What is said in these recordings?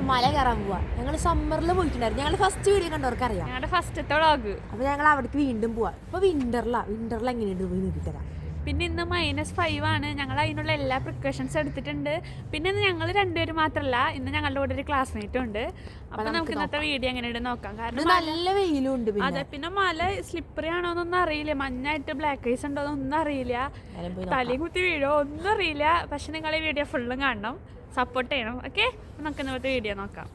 മല കയറാൻ പോവാ. ഞങ്ങൾ സമ്മറിൽ പോയിട്ടുണ്ടായിരുന്നു. ഞങ്ങൾ ഫസ്റ്റ് വീഡിയോ കണ്ടവർക്ക് അറിയാം, ഞങ്ങളുടെ ഫസ്റ്റത്തെ വ്ളോഗ്. അപ്പൊ ഞങ്ങൾ അവിടേക്ക് വീണ്ടും പോവാ. ഇപ്പൊ വിന്ററിൽ എങ്ങനെയുണ്ട് പോയി നോക്കിത്തരാം. പിന്നെ ഇന്ന് -5 ആണ്. ഞങ്ങൾ അതിനുള്ള എല്ലാ പ്രിക്കോഷൻസ് എടുത്തിട്ടുണ്ട്. പിന്നെ ഇന്ന് ഞങ്ങൾ രണ്ടുപേരും മാത്രമല്ല, ഇന്ന് ഞങ്ങളുടെ കൂടെ ഒരു ക്ലാസ്മേറ്റും ഉണ്ട്. അപ്പൊ നമുക്ക് ഇന്നത്തെ വീഡിയോ എങ്ങനെയുണ്ട് നോക്കാം. കാരണം നല്ല വെയിലും ഉണ്ട്. അതെ, പിന്നെ മല സ്ലിപ്പറി ആണോന്നൊന്നും അറിയില്ല, മഞ്ഞായിട്ട് ബ്ലാക്ക് ഐസ് ഉണ്ടോന്നൊന്നും അറിയില്ല, തലയും കുത്തി വീഴോ ഒന്നും അറിയില്ല. പക്ഷെ നിങ്ങൾ ഈ വീഡിയോ ഫുള്ളും കാണണം, സപ്പോർട്ട് ചെയ്യണം. ഓക്കെ, നമുക്ക് ഇന്നത്തെ വീഡിയോ നോക്കാം.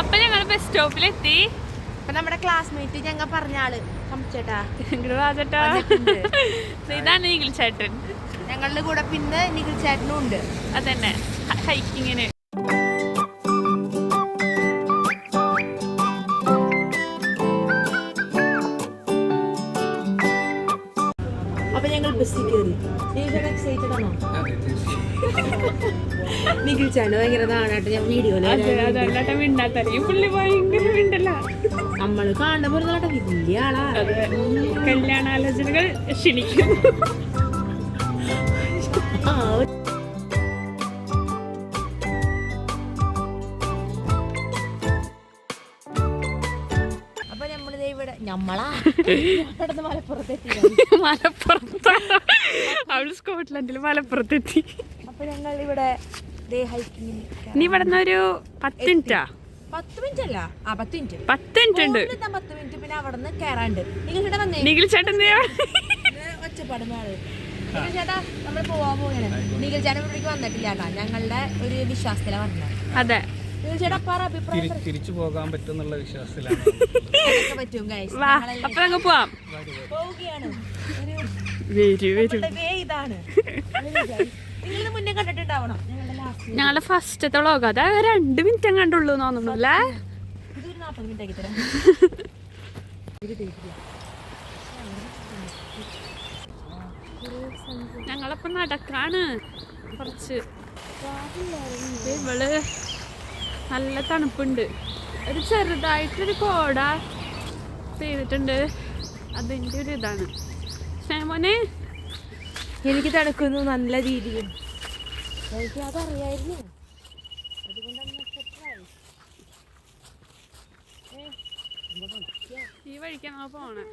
അപ്പൊ ഞങ്ങൾ ബസ് സ്റ്റോപ്പിലെത്തി. അപ്പൊ നമ്മുടെ ക്ലാസ്മേറ്റ് ഞങ്ങൾ പറഞ്ഞ ആള് ചേട്ടാ, ചേട്ടാ ഇതാണ് നിഖിൽ ചേട്ടൻ. ഞങ്ങളുടെ കൂടെ പിന്നെ നിഖിൽ ചേട്ടനും ഉണ്ട്. അതന്നെ ഹൈക്കിങ്ങിന്. അപ്പൊ ഞങ്ങൾ ബസ്സിൽ കയറി. എക്സൈറ്റഡ് ആണോ? നിഖിൽ ചേട്ടൻ ഭയങ്കര നാടായിട്ട് ഞാൻ വീഡിയോയില് നമ്മള് കാണുന്ന പോലെ വലിയ ആളാ. കല്യാണാലോചനകൾ ക്ഷണിക്കും. അപ്പൊ നമ്മളിത് ഇവിടെ മലപ്പുറത്തെത്തി. അവള് സ്കോട്ട്ലൻഡിൽ മലപ്പുറത്തെത്തി. അപ്പൊ ഞങ്ങൾ ഇവിടെ നീ ഇവിടെ ഒരു 10 മിനിറ്റാ? 10 മിനിറ്റ് അല്ല, 10 മിനിറ്റ് 10 മിനിറ്റ് ഉണ്ട്. 10 മിനിറ്റ് പിന്നെ അവിടെ നിന്ന് കയറാണ്ട്. നിഖിൽ ചേട്ടൻ ഒച്ചപ്പാട് നിഖിൽ ചേട്ടാ നമ്മൾ പോവാൻ പോവുകയാണ്. നിഖിൽ ചേട്ടൻ ഇവിടേക്ക് വന്നിട്ടില്ല കേട്ടോ, ഞങ്ങളുടെ ഒരു വിശ്വാസത്തിലാണ് വന്നത്. അതെ, നിഖിൽ ചേട്ടാ അഭിപ്രായം തിരിച്ചു പോകാൻ പറ്റുന്നുള്ള വിശ്വാസത്തിലാണ്. പറ്റും ഗൈസ്, അപ്പൊ ഞങ്ങൾ പോവാം. പോവുകയാണ്. ഇതാണ് നിങ്ങൾ മുന്നേ കണ്ടിട്ടുണ്ടാവണം. ഞങ്ങളുടെ ഫസ്റ്റത്തെ വ്ളോഗ്. അത് 2 മിനിറ്റ് കണ്ടുള്ളൂ തോന്നുന്നു അല്ലേ? ഇതൊരു 40 മിനിറ്റ് ആക്കി തരാം. ഞങ്ങളപ്പോ നടക്കാണ് കുറച്ച്. ഇവള് നല്ല തണുപ്പുണ്ട്. ഒരു ചെറുതായിട്ടൊരു കോട പെയ്തിട്ടുണ്ട്, അതിൻ്റെ ഒരു ഇതാണ്. മോനെ എനിക്ക് തണുക്കുന്നു നല്ല രീതിയിൽ. എനിക്ക് അതറിയായിരുന്നു, ഈ വഴിക്കാണോ പോണേ?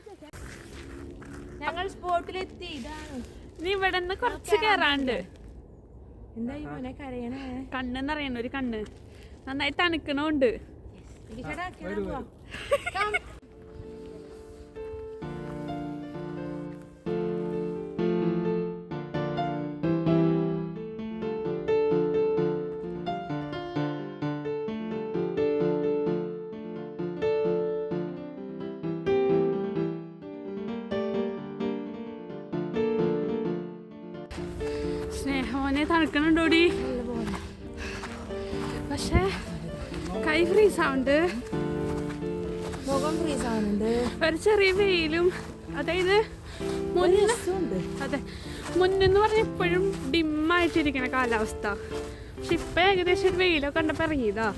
ഞങ്ങൾ സ്പോട്ടിലെത്തി. ഇതാണ്. നീ ഇവിടെ നിന്ന് കുറച്ച് കയറാണ്ട്. എന്തായി മോനെ കരയണേ? കണ്ണെന്ന് അറിയണ ഒരു കണ്ണ് നന്നായി തണുക്കണുണ്ട്. സ്നേഹമോനെ തണുക്കണുണ്ടോടി, പക്ഷെ കൈ ഫ്രീസ് ആവുന്നുണ്ട്, മുഖം ഫ്രീസ് ആവുന്നുണ്ട്. ഒരു ചെറിയ വെയിലും. അതായത് അതെ, മുന്നെന്ന് പറഞ്ഞ ഇപ്പോഴും ഡിമ്മായിട്ടിരിക്കണ കാലാവസ്ഥ. പക്ഷെ ഇപ്പൊ ഏകദേശം ഒരു വെയിലൊക്കെ കണ്ടപ്പോ ഇറങ്ങിയതാ.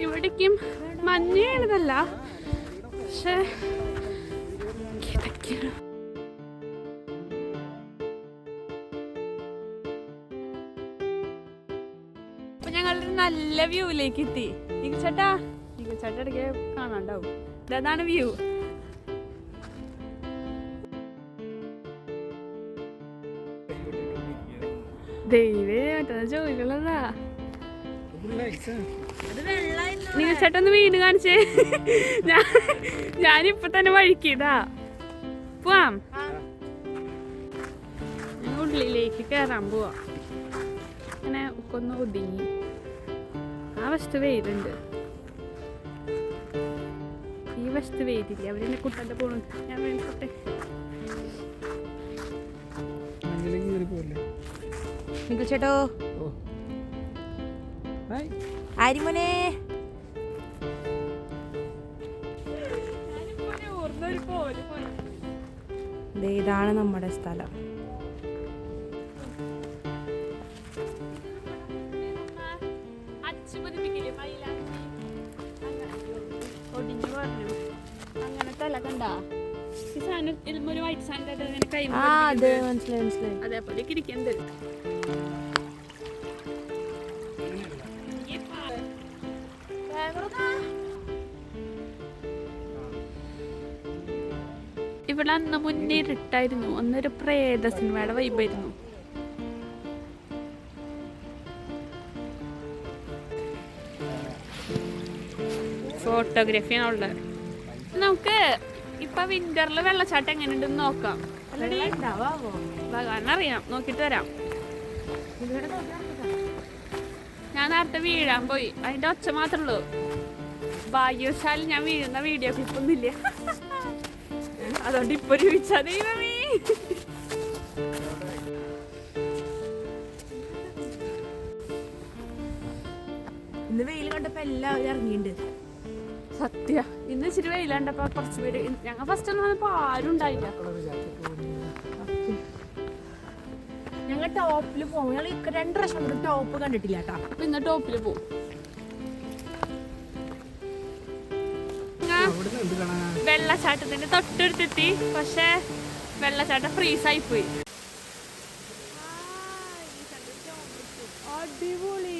ഇവിടേക്കും മഞ്ഞ് വീണതല്ല, പക്ഷെ അപ്പൊ ഞങ്ങളൊരു നല്ല വ്യൂവിലേക്ക് എത്തി. നിഖിൽ ചേട്ടാ ഇടയ്ക്ക് കാണാണ്ടാവും. ഇതാണ് വ്യൂ. ദൈവേ മറ്റേ ജോലികളതാ. നിങ്ങൾ ചേട്ടൊന്ന് വീണ് കാണിച്ചേ. ഞാനിപ്പൊ തന്നെ വഴിക്കിതാ. പോവാം, ഉള്ളിലേക്ക് കയറാൻ പോവാ. അങ്ങനെ ഒന്ന് ഒതുങ്ങി. ആ വശത്ത് വെയിലുണ്ട്, ഈ വശത്ത് വെയിലില്ല. അവരെന്നെ കുട്ടന്റെ പോണു. ഞാൻ വേണ്ടിട്ടെ നിഖിൽ ചേട്ടോ. ആരിമോനെ ഇതാണ് നമ്മുടെ സ്ഥലം. അങ്ങനത്തെ അല്ല കണ്ടാ ഈ സാധനം ഒരു വൈറ്റ് സാധനം മനസ്സിലായി. അതേപോലെ ഇരിക്കണ്ട്. ഇവിടെ അന്ന് മുന്നേ ഇരുട്ടായിരുന്നു. അന്നൊരു പ്രേത സിനിമയുടെ വൈബായിരുന്നു. ഫോട്ടോഗ്രാഫിയാണ് ഉള്ളത്. നമുക്ക് ഇപ്പൊ വിന്ററിൽ വെള്ളച്ചാട്ടം എങ്ങനെയുണ്ടെന്ന് നോക്കാം. ഭഗവാൻ അറിയാം, നോക്കിട്ട് വരാം. ഞാൻ നേരത്തെ വീഴാൻ പോയി, അതിന്റെ ഒച്ച മാത്രമേ ഉള്ളൂ. ഭാഗ്യവശാൽ ഞാൻ വീഴുന്ന വീഡിയോ ക്ലിപ്പൊന്നുമില്ല. അതുകൊണ്ട് ഇപ്പൊ ചോദിച്ചാ ദൈവമേ. ഇന്ന് വെയിൽ കണ്ടപ്പോ എല്ലാവരും ഇറങ്ങിയിട്ടുണ്ട്. സത്യ ഇന്ന് ഇച്ചിരി വെയിലുണ്ടപ്പോ കുറച്ച് പേര്. ഞങ്ങൾ ഫസ്റ്റ് ഒന്നും വന്നപ്പോ ആരും ഉണ്ടായില്ല. ഞങ്ങൾ ടോപ്പിൽ പോകും. ഞങ്ങൾ 2 പ്രാവശ്യം ടോപ്പ് കണ്ടിട്ടില്ല കേട്ടോ. അപ്പൊ ഇന്ന് ടോപ്പിൽ പോകും. വെള്ളച്ചാട്ടത്തിന്റെ തൊട്ടടുത്തെത്തി. പക്ഷെ വെള്ളച്ചാട്ടം ഫ്രീസായി പോയി. അടിപൊളി.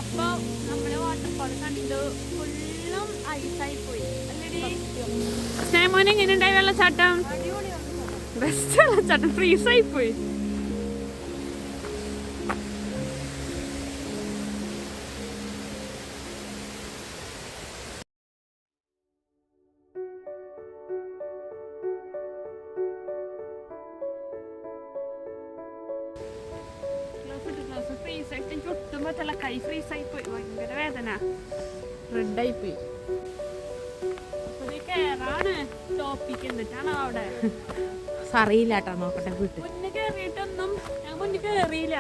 അപ്പൊ നമ്മള് വാട്ടർഫോൾ കണ്ടു. ഫുള്ളും ഐസായി പോയി. സ്നേഹമോൻ എങ്ങനെയുണ്ടായി വെള്ളച്ചാട്ടം? ബെസ്റ്റ് വെള്ളച്ചാട്ടം. ഫ്രീസായി പോയി. ഒട്ടും പറ്റില്ല, കൈ ഫ്രീസായി പോയി. ഭയങ്കര വേദന. റെഡായി പോയി. കേറാണ് ടോപ്പിക്ക്. എന്നിട്ടാണോ അവിടെ അറിയില്ല കേട്ടോ, നോക്കട്ടെ വീട്ടിൽ. മുന്നേ കേറിയിട്ടൊന്നും ഞാൻ മുന്നേ കേറിയില്ല.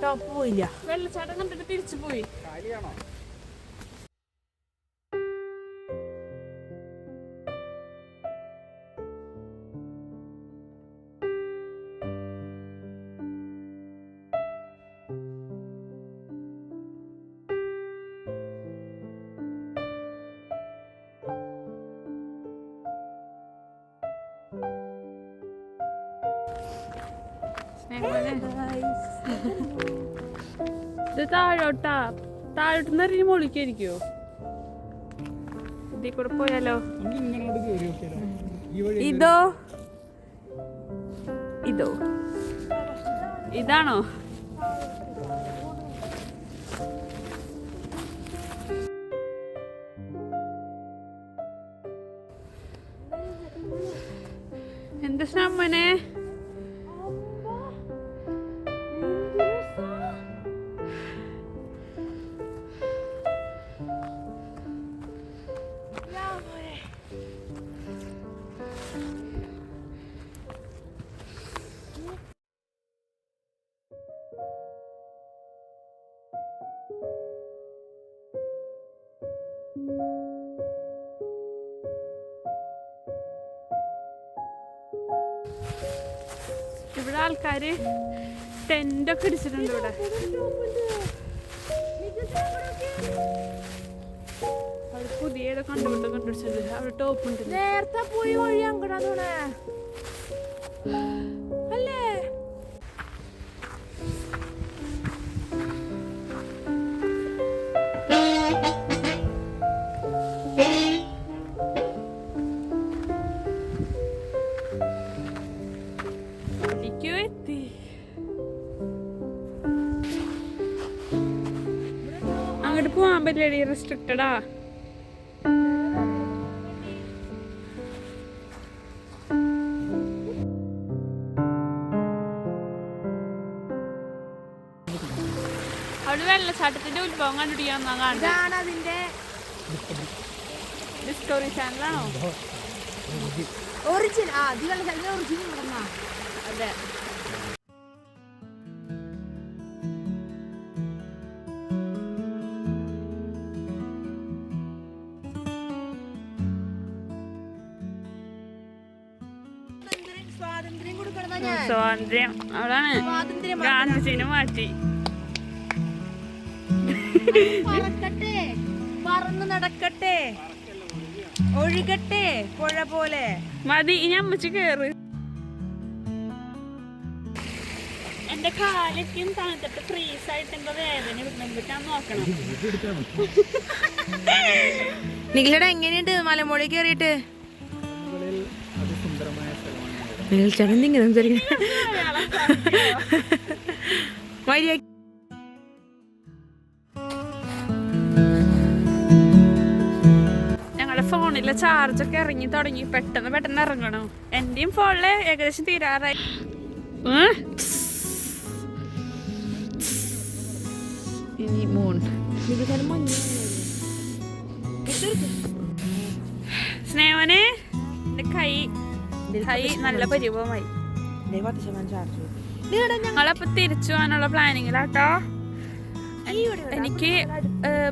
ടോപ്പ് പോയില്ല. വെള്ളച്ചാട്ടം കണ്ടിട്ട് തിരിച്ചു പോയി. ഇത് താഴോട്ടാ. താഴോട്ട് എറിഞ്ഞ് മുകളിലേക്കായിരിക്കോ? ഇതിൽ കൂടെ പോയാലോ? ഇതോ ഇതോ ഇതാണോ? എന്ത് ശ്രമനെ? ഇവിടെ ആൾക്കാര് ടെന്റൊക്കെ അടിച്ചിട്ടുണ്ട്. ഇവിടെ അവിടെ പുതിയ ഏതോ കണ്ടുപിടിച്ചിട്ടുണ്ട്. അവിടെ ടോപ്പ് ഉണ്ട്. നേരത്തെ പോയി വഴി അങ്ങടാ അല്ലേ? അങ്ങോട്ട് പോവാൻ പറ്റില്ല, റെസ്ട്രിക്റ്റഡാ. ഉത്ഭവം കണ്ടുപിടിക്കാന്നാ കാണുന്നത്. ഇതാണ് അതിന്റെ ഡിസ്കവറി ചാനലാണോ? ഒറിജിൻ. ആ ഇതിലുള്ള ഒറിജിൻ ഇവിടെന്നാ. അതെ. സ്വാതന്ത്ര്യം കൊടുക്കണം ഞാൻ. സ്വാതന്ത്ര്യം അവിടാണ് സ്വാതന്ത്ര്യം ഗാന്ധിജിനെ മാറ്റി. പറക്കട്ടെ, പറന്ന് നടക്കട്ടെ, ഒഴുകട്ടെ പുഴ പോലെ. മതി ഇനി അമ്മച്ച് കേറ്. എന്റെ കാലൊക്കെയും തണുത്തിട്ട് ഫ്രീസായിട്ട് എന്തോ വേദന എടുക്കാൻ നോക്കണം. നിങ്ങളുടെ എങ്ങനെയുണ്ട് മലമുകളിൽ കയറിയിട്ട്? അതിസുന്ദരമായ സ്ഥലമാണ്. ചേട്ടൻ ഇങ്ങനെ സംസാരിക്കുന്നത് ഞങ്ങളുടെ ഫോണിലെ ചാർജൊക്കെ ഇറങ്ങി തുടങ്ങി. പെട്ടെന്ന് ഇറങ്ങണം. എന്റെയും ഫോണില് ഏകദേശം തീരാറായി. ഇനി മൂൺ സ്നേഹനെ കൈ നല്ല പരിഭവമായി. ഞങ്ങളപ്പോ തിരിച്ചു പോകാനുള്ള പ്ലാനിങ്ങിലാട്ടോ. എനിക്ക്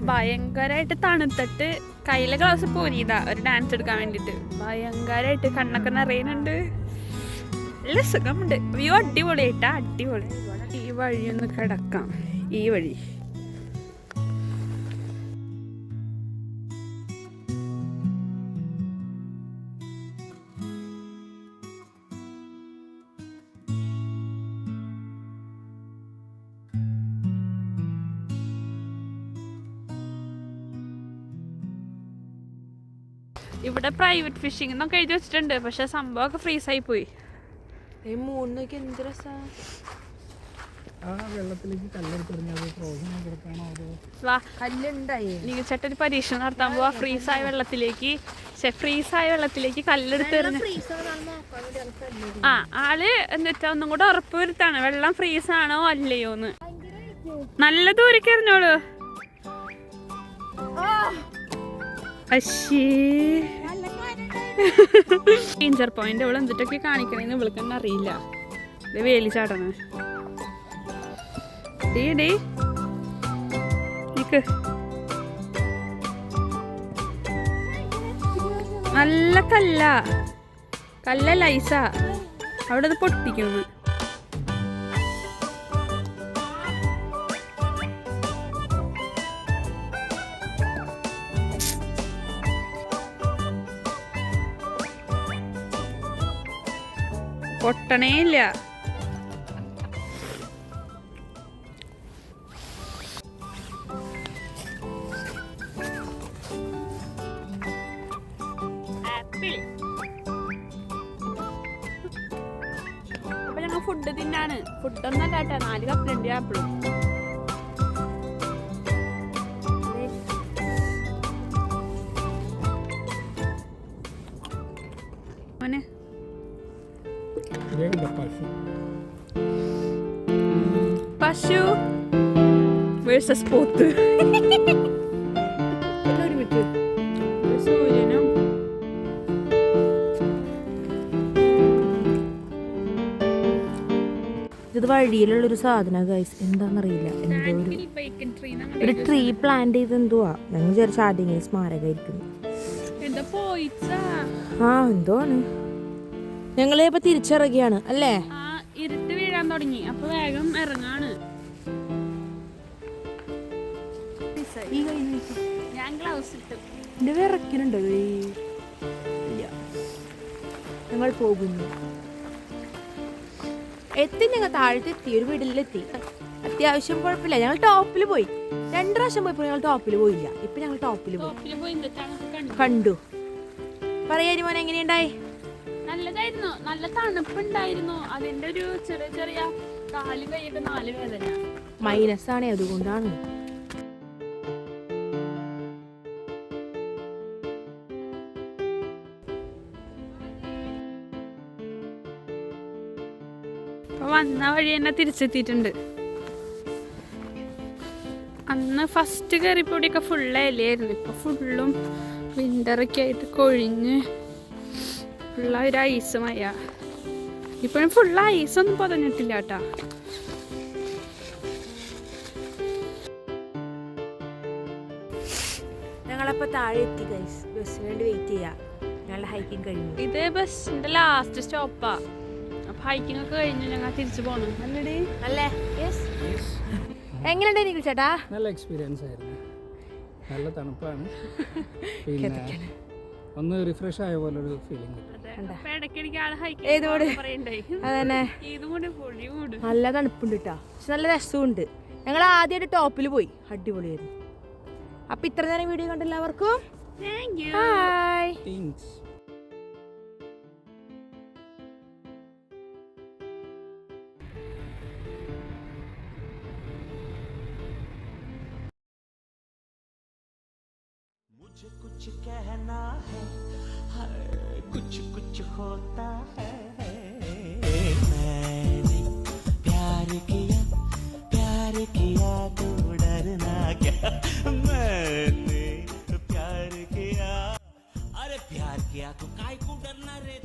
ഭയങ്കരമായിട്ട് തണുത്തിട്ട് കയ്യിലെ ഗ്ലൗസ് പോരിയതാ ഒരു ഡാൻസ് എടുക്കാൻ വേണ്ടിട്ട്. ഭയങ്കരമായിട്ട് കണ്ണൊക്കെ നിറയുന്നുണ്ട്. നല്ല സുഖമുണ്ട്. വ്യൂ അടിപൊളിയായിട്ടാ, അടിപൊളി. ഈ വഴിയൊന്ന് കിടക്കാം. ഈ വഴി ഇവിടെ പ്രൈവറ്റ് ഫിഷിംഗ് എന്നൊക്കെ എഴുതി വെച്ചിട്ടുണ്ട്. പക്ഷെ സംഭവമൊക്കെ ഫ്രീസായി പോയി. എന്ത് രസാ. ആ വെള്ളത്തിലേക്ക് കല്ലെടുത്തെറിഞ്ഞത് ഫ്രോസൺ കിടക്കാണോ അതോ കല്ലുണ്ടായി. നീച്ചട്ട ഒരു പരീക്ഷ നടത്താൻ പോവാ. ഫ്രീസായ വെള്ളത്തിലേക്ക് കല്ലെടുത്തെറിഞ്ഞ ആള് എന്നിട്ട് ഒന്നും കൂടെ ഉറപ്പ് വരുത്താണ് വെള്ളം ഫ്രീസാണോ അല്ലയോന്ന്. നല്ല ദൂരേക്ക് എറിഞ്ഞോളൂ. ഡേഞ്ചർ പോയിന്റ് അവൾ എന്തിട്ടൊക്കെ കാണിക്കണേന്ന് ഇവൾക്ക് തന്നെ അറിയില്ല. ഇത് വേലി ചാടണ നല്ല കല്ല ലൈസ അവിടെ അത് പൊട്ടിക്കുന്നു. പൊട്ടണേ ഇല്ല. അപ്പൊ ഞങ്ങൾ ഫുഡ് തിന്നാണ്. ഫുഡൊന്നും കേട്ടാ 4 കപ്പലുണ്ട് ആപ്പിളും. പശു വേഴ്സസ് പോത്ത്. സൂര്യനും ഇത് വഴിയിലുള്ളൊരു സാധന ഗൈസ്. എന്താന്നറിയില്ല. ഒരു ട്രീ പ്ലാന്റ് ചെയ്ത് എന്തുവാ. ഞങ്ങൾ വിചാരിച്ച ആദ്യം സ്മാരകമായിരിക്കുന്നു. ആ എന്തോ ആണ്. ഞങ്ങള് ഇപ്പൊ തിരിച്ചിറങ്ങിയാണ് അല്ലേ. ഇരുട്ട് വീഴാൻ തുടങ്ങി. അപ്പൊ വേഗം ഇറങ്ങാണ്. ഞാൻ ഗ്ലൗസ് ഇട്ടു. എന്റെ വിറക്കുന്നുണ്ടോ? ഞങ്ങൾ പോകുന്നു. ഞങ്ങൾ താഴത്തെത്തി. ഒരു വീട്ടിലെത്തി. അത്യാവശ്യം കുഴപ്പമില്ല. ഞങ്ങൾ ടോപ്പിൽ പോയി. 2 പ്രാവശ്യം പോയപ്പോൾ ഞങ്ങൾ ടോപ്പിൽ പോയില്ല. ഇപ്പൊ ഞങ്ങൾ ടോപ്പിൽ പോയി കണ്ടു. പറയാനി മോനെ എങ്ങനെയുണ്ടായി? നല്ലതായിരുന്നു. നല്ല തണുപ്പുണ്ടായിരുന്നു. അതിന്റെ ഒരു ചെറിയ കാലും കൈയൊക്കെ 4 വേദന. മൈനസ് ആണ്, അതുകൊണ്ടാണ്. വന്ന വഴി തന്നെ തിരിച്ചെത്തിയിട്ടുണ്ട്. അന്ന് ഫസ്റ്റ് കയറിപ്പോടിയൊക്കെ ഫുള്ള് ഇലയായിരുന്നു. ഇപ്പൊ ഫുള്ളും വിൻ്ററൊക്കെ ആയിട്ട് കൊഴിഞ്ഞ് ഫുള്ള ഒരു ഐസ് മഴ. ഇപ്പോഴും ഫുള്ള് ഐസൊന്നും പൊതഞ്ഞിട്ടില്ല കേട്ടാ. ഞങ്ങളപ്പോൾ താഴെ എത്തി ഗൈസ്. ബസ്സിന് വേണ്ടി വെയിറ്റ് ചെയ്യാം. ഞങ്ങളുടെ ഹൈക്കിങ് കഴിഞ്ഞു. ഇത് ബസ്സിന്റെ ലാസ്റ്റ് സ്റ്റോപ്പാ. അപ്പൊ ഹൈക്കിംഗ് ഒക്കെ കഴിഞ്ഞു ഞങ്ങൾ തിരിച്ചു പോകണം. അല്ലേ അല്ലേ? യെസ്. എങ്ങനെയുണ്ട് നിഖിൽ ചേട്ടാ? നല്ല എക്സ്പീരിയൻസ് ആയിരുന്നു. നല്ല തണുപ്പാണ്. പിന്നെ ഒന്ന് റിഫ്രഷ് ആയ പോലെ ഒരു ഫീലിംഗ്. നല്ല തണുപ്പുണ്ട് കേട്ടോ. പക്ഷെ നല്ല രസമുണ്ട്. ഞങ്ങൾ ആദ്യമായിട്ട് ടോപ്പിൽ പോയി. അടിപൊളിയായിരുന്നു. അപ്പൊ ഇത്ര നേരം വീഡിയോ കണ്ട എല്ലാവർക്കും ബൈ. मुझे कुछ कहना है, कुछ कुछ होता है। मैंने प्यार किया तो डरना क्या। मैंने प्यार किया, अरे प्यार किया तो काय को डरना रे।